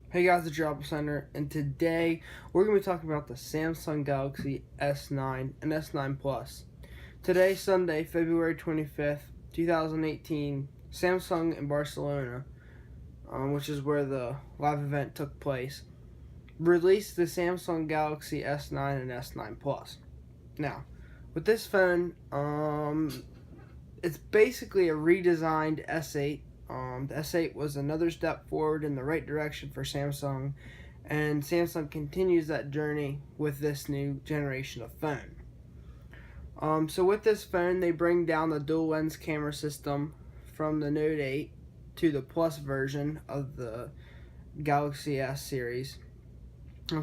Hey guys, it's your Apple Center, and today we're going to be talking about the Samsung Galaxy S9 and S9 Plus. Today, Sunday, February 25th, 2018, Samsung in Barcelona, which is where the live event took place, released the Samsung Galaxy S9 and S9 Plus. Now, with this phone, it's basically a redesigned S8. The S8 was another step forward in the right direction for Samsung, and Samsung continues that journey with this new generation of phone. So with this phone, they bring down the dual lens camera system from the Note 8 to the Plus version of the Galaxy S series.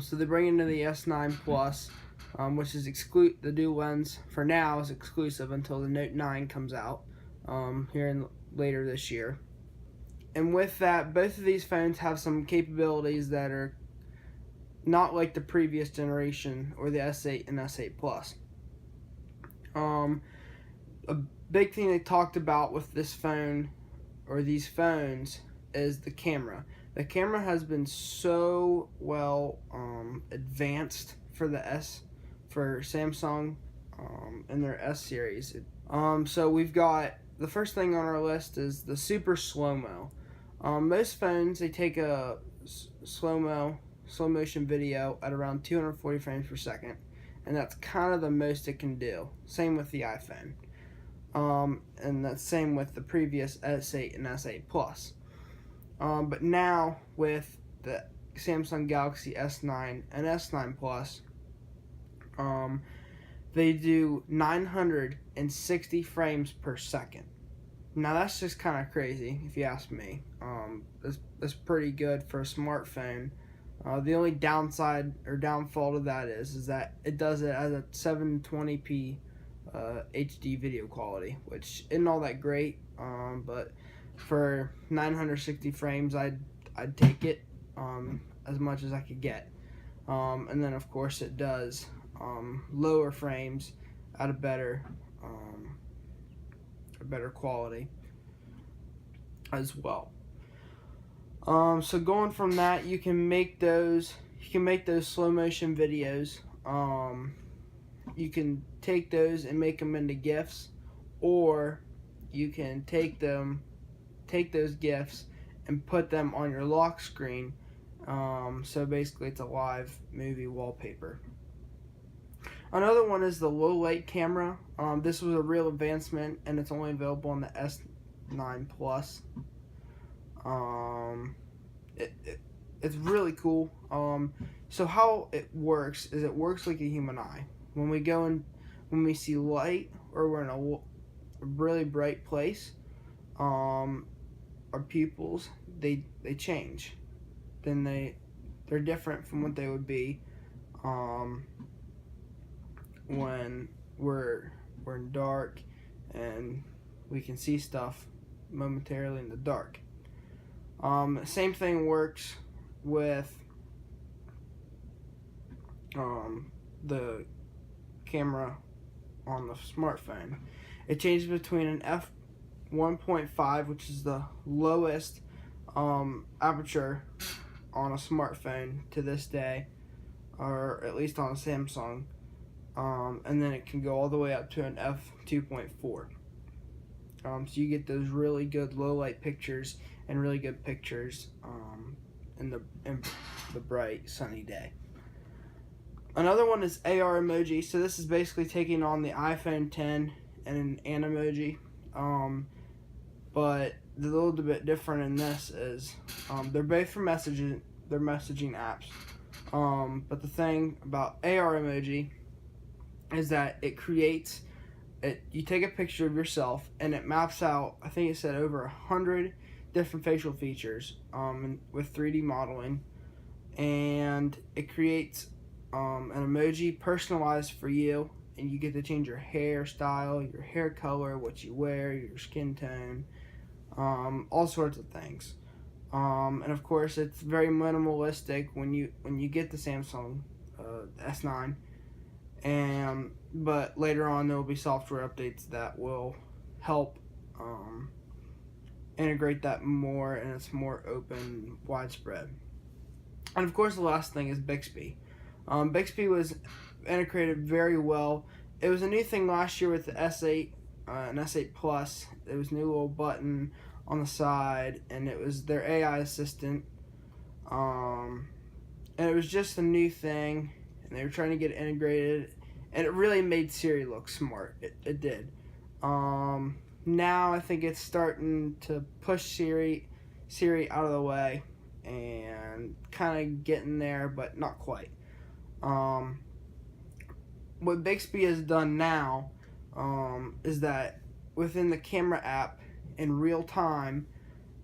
So they bring into the S9 Plus, which is the dual lens for now is exclusive until the Note 9 comes out later this year. And with that, both of these phones have some capabilities that are not like the previous generation or the S8 and S8 Plus. A big thing they talked about with this phone or these phones is the camera. The camera has been so well advanced for Samsung in their S series. So we've got the first thing on our list is the super slow-mo. Most phones, they take a slow motion video at around 240 frames per second, and that's kind of the most it can do. Same with the iPhone, and that's same with the previous S8 and S8 Plus. But now with the Samsung Galaxy S9 and S9 Plus, they do 960 frames per second. Now that's just kind of crazy, if you ask me. That's pretty good for a smartphone. The only downside or downfall to that is that it does it at a 720p HD video quality, which isn't all that great. But for 960 frames, I'd take it as much as I could get. And then of course it does lower frames at a better quality as well. So going from that, you can make those slow motion videos. You can take those and make them into GIFs, or you can take those GIFs and put them on your lock screen. So basically, it's a live movie wallpaper. Another one is the low light camera. This was a real advancement, and it's only available on the S9 Plus. It's really cool. So how it works is it works like a human eye. When we see light or we're in a really bright place, our pupils they change. Then they're different from what they would be when we're in dark and we can see stuff momentarily in the dark. Same thing works with the camera on the smartphone. It changes between an f1.5, which is the lowest aperture on a smartphone to this day, or at least on a Samsung, and then it can go all the way up to an f2.4. So you get those really good low light pictures and really good pictures in the bright sunny day. Another one is AR Emoji. So this is basically taking on the iPhone 10 and an emoji, but the little bit different in this is they're both for messaging. They're messaging apps, but the thing about AR Emoji is that it creates you take a picture of yourself and it maps out, I think it said over 100 different facial features with 3D modeling, and it creates an emoji personalized for you, and you get to change your hairstyle, your hair color, what you wear, your skin tone, all sorts of things. And of course it's very minimalistic when you get the Samsung S9, but later on there will be software updates that will help integrate that more, and it's more open, widespread. And of course, the last thing is Bixby. Bixby was integrated very well. It was a new thing last year with the S8 and S8 Plus. It was a new little button on the side, and it was their AI assistant. And it was just a new thing, and they were trying to get it integrated, and it really made Siri look smart. It did. Now I think it's starting to push Siri out of the way and kind of getting there, but not quite. What Bixby has done now is that within the camera app in real time,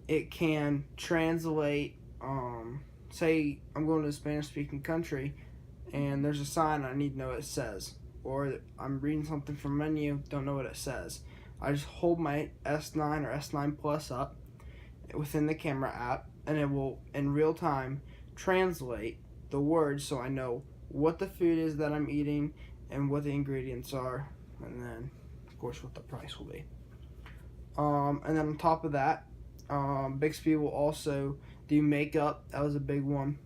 it can translate. Say I'm going to a Spanish-speaking country, and there's a sign I need to know what it says, or I'm reading something from a menu, don't know what it says. I just hold my S9 or S9 Plus up within the camera app, and it will in real time translate the words so I know what the food is that I'm eating and what the ingredients are, and then of course what the price will be. And then on top of that, Bixby will also do makeup. That was a big one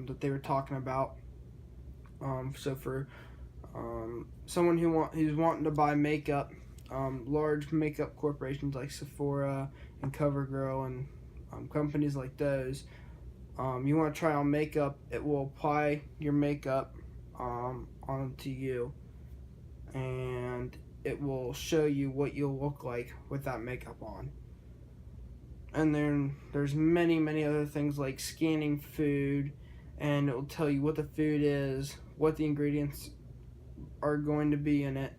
that they were talking about. So for someone who's wanting to buy makeup, large makeup corporations like Sephora and CoverGirl and companies like those, you want to try on makeup, it will apply your makeup onto you, and it will show you what you'll look like with that makeup on. And then there's many other things like scanning food, and it will tell you what the food is, what the ingredients are going to be in it,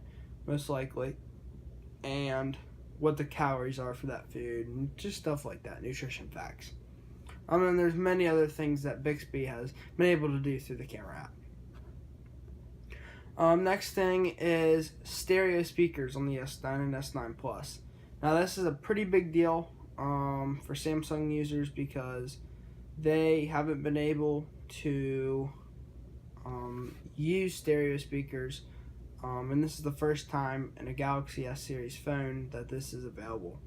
most likely, and what the calories are for that food, and just stuff like that, nutrition facts. And there's many other things that Bixby has been able to do through the camera app. Next thing is stereo speakers on the S9 and S9 Plus. Now this is a pretty big deal for Samsung users because they haven't been able to use stereo speakers, and this is the first time in a Galaxy S series phone that this is available.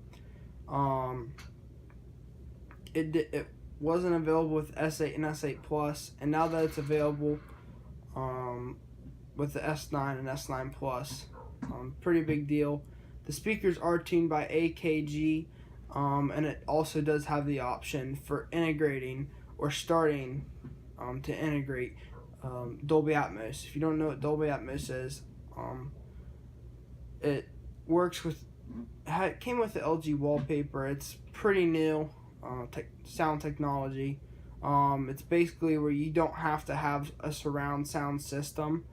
It wasn't available with S8 and S8 Plus, and now that it's available with the S9 and S9 Plus, pretty big deal. The speakers are tuned by AKG, and it also does have the option for integrating or starting to integrate Dolby Atmos. If you don't know what Dolby Atmos is, it works with. It came with the LG wallpaper. It's pretty new sound technology. It's basically where you don't have to have a surround sound system.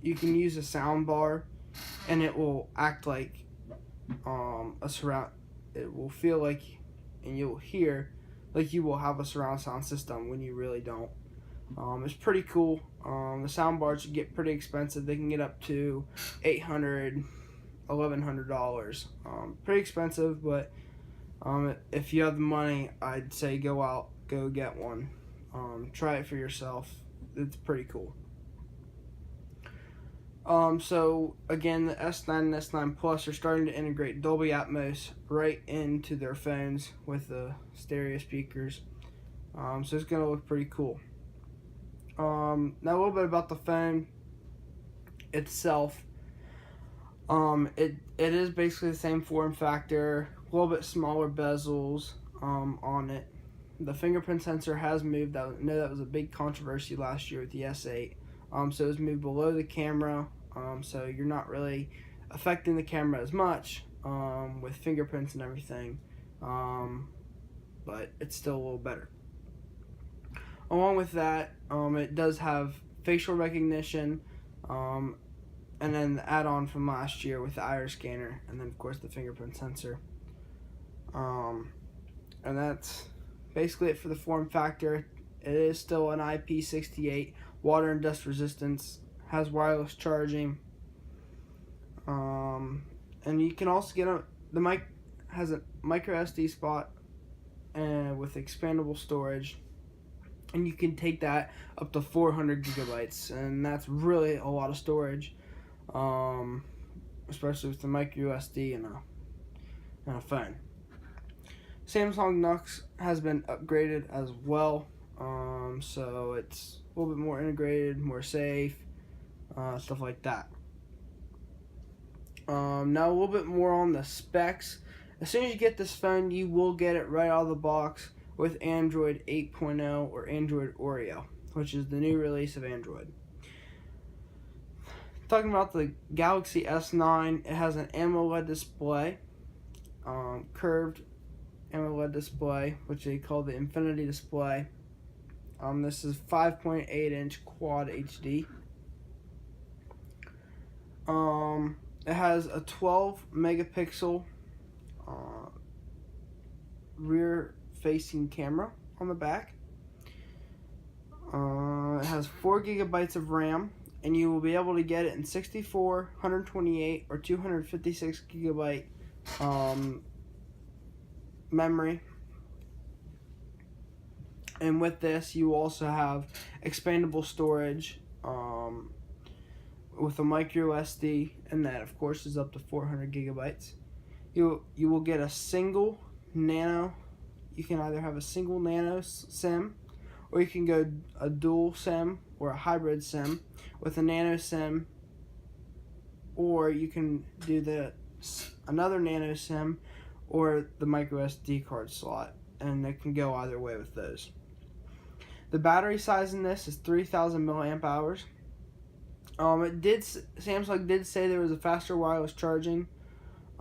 You can use a sound bar, and it will act like a surround. It will feel like, and you'll hear like you will have a surround sound system when you really don't. It's pretty cool. The sound bars get pretty expensive. They can get up to $800, $1,100. Pretty expensive, but if you have the money, I'd say go get one. Try it for yourself. It's pretty cool. So again, the S9 and S9 Plus are starting to integrate Dolby Atmos right into their phones with the stereo speakers. So it's gonna look pretty cool. Now a little bit about the phone itself. It is basically the same form factor, a little bit smaller bezels on it. The fingerprint sensor has moved. I know that was a big controversy last year with the S8. So it's moved below the camera, so you're not really affecting the camera as much with fingerprints and everything, but it's still a little better. Along with that, it does have facial recognition, and then the add-on from last year with the iris scanner, and then of course the fingerprint sensor. And that's basically it for the form factor. It is still an IP68, water and dust resistance, has wireless charging, and you can also get the mic has a micro SD spot with expandable storage, and you can take that up to 400 gigabytes, and that's really a lot of storage, especially with the micro SD and a phone. Samsung Nux has been upgraded as well, so it's a little bit more integrated, more safe, stuff like that. Now a little bit more on the specs. As soon as you get this phone, you will get it right out of the box with Android 8.0 or Android Oreo, which is the new release of Android. Talking about the Galaxy S9, it has an AMOLED display, curved AMOLED display, which they call the Infinity display. This is 5.8 inch Quad HD. It has a 12 megapixel rear facing camera on the back. It has 4 gigabytes of RAM, and you will be able to get it in 64, 128, or 256 gigabyte memory. And with this, you also have expandable storage with a micro SD, and that of course is up to 400 gigabytes. You will get a single nano. You can either have a single nano SIM, or you can go a dual SIM or a hybrid SIM with a nano SIM, or you can do another nano SIM or the micro SD card slot, and it can go either way with those. The battery size in this is 3,000 milliamp hours. Samsung did say there was a faster wireless charging,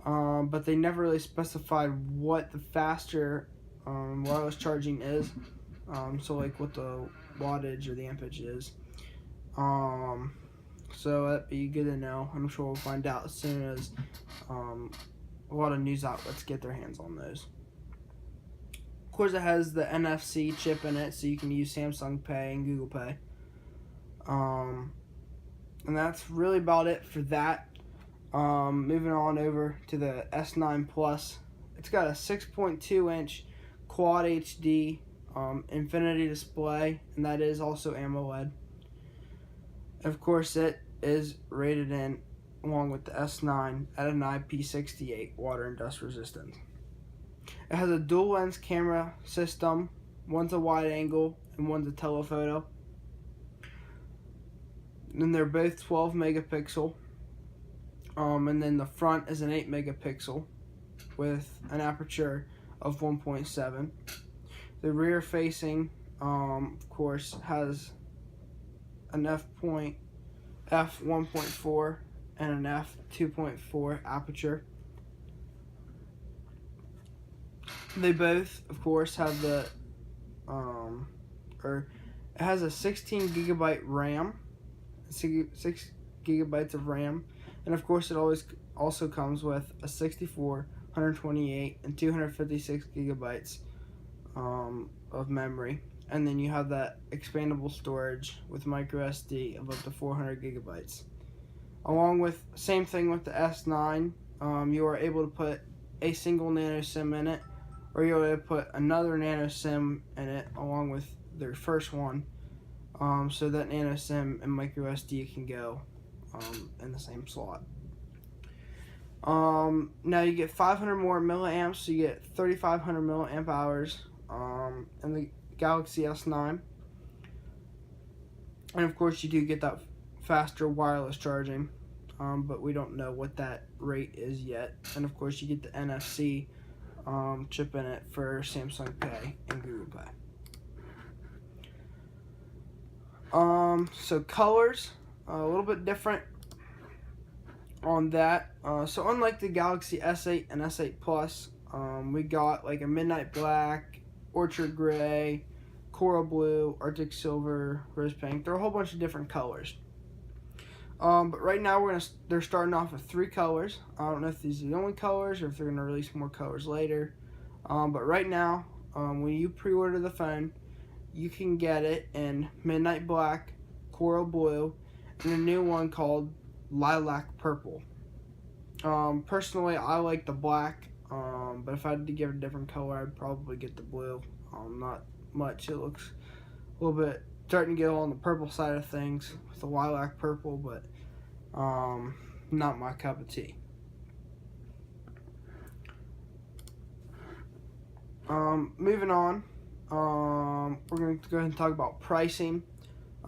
but they never really specified what the faster wireless charging is. So like what the wattage or the ampage is. So that'd be good to know. I'm sure we'll find out as soon as a lot of news outlets get their hands on those. Of course, it has the NFC chip in it, so you can use Samsung Pay and Google Pay. And that's really about it for that. Moving on over to the S9 Plus. It's got a 6.2 inch Quad HD Infinity display, and that is also AMOLED. Of course, it is rated in, along with the S9, at an IP68 water and dust resistant. It has a dual lens camera system. One's a wide angle and one's a telephoto. And they're both 12 megapixel. And then the front is an 8 megapixel with an aperture of 1.7. The rear facing, of course, has an f1.4 and an f2.4 aperture. They both, of course, have it has a 16 gigabyte RAM, 6 gigabytes of RAM, and of course it also comes with a 64, 128, and 256 gigabytes of memory. And then you have that expandable storage with micro SD of up to 400 gigabytes. Along with, same thing with the S9, you are able to put a single nano SIM in it, or you're able to put another nano SIM in it along with their first one, so that nano SIM and micro SD can go in the same slot. Now you get 500 more milliamps, so you get 3,500 milliamp hours in the Galaxy S9. And of course you do get that faster wireless charging, but we don't know what that rate is yet. And of course you get the NFC chip in it for Samsung Pay and Google Pay. So colors, a little bit different on that. So unlike the Galaxy S8 and S8 Plus, we got like a midnight black, orchard gray, coral blue, arctic silver, rose pink. There are a whole bunch of different colors. But right now they're starting off with 3 colors. I don't know if these are the only colors or if they're gonna release more colors later. But right now, when you pre-order the phone, you can get it in midnight black, coral blue, and a new one called lilac purple. Personally, I like the black, but if I had to give it a different color, I'd probably get the blue. Not much. It looks a little bit starting to get on the purple side of things with the lilac purple, but not my cup of tea. Moving on, we're going to go ahead and talk about pricing.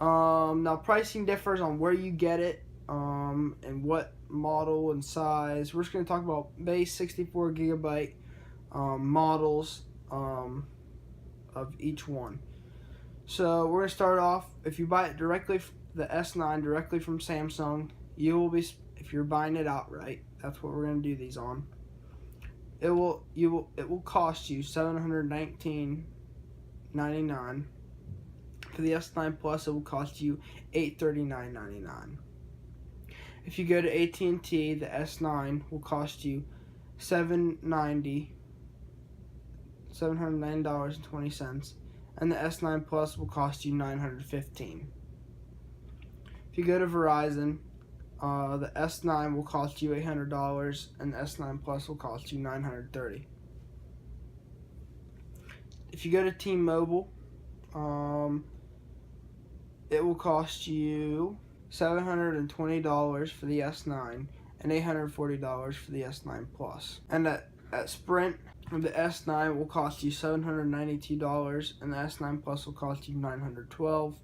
Now, pricing differs on where you get it, and what model and size. We're just going to talk about base 64 gigabyte models of each one. So we're going to start off. If you buy it directly, the S9 directly from Samsung, you will be, if you're buying it outright, that's what we're going to do these on. It will cost you $719.99. For the S9 Plus, it will cost you $839.99. If you go to AT&T, the S9 will cost you $709.20, and the S9 Plus will cost you $915. If you go to Verizon, the S9 will cost you $800, and the S9 Plus will cost you $930. If you go to T-Mobile, it will cost you $720 for the S9 and $840 for the S9 Plus. And at Sprint, the S9 will cost you $792, and the S9 Plus will cost you $912.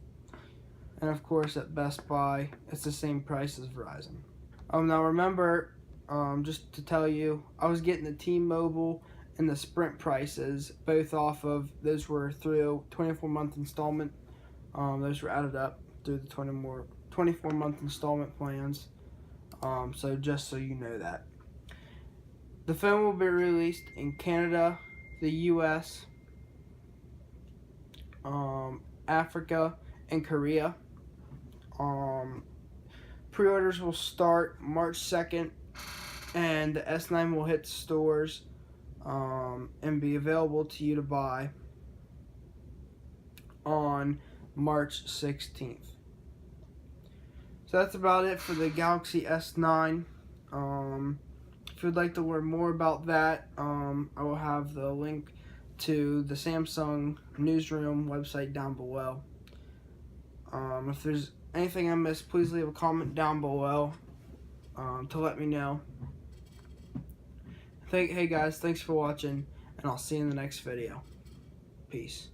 And of course, at Best Buy, it's the same price as Verizon. Now remember, just to tell you, I was getting the T-Mobile and the Sprint prices, both off of, those were through 24-month installment. Those were added up through the 24-month installment plans. So just so you know that. The phone will be released in Canada, the US, Africa, and Korea. Pre-orders will start March 2nd, and the S9 will hit stores and be available to you to buy on March 16th. So that's about it for the Galaxy S9. If you'd like to learn more about that, I will have the link to the Samsung Newsroom website down below. If there's anything I missed, please leave a comment down below to let me know. Hey guys, thanks for watching, and I'll see you in the next video. Peace.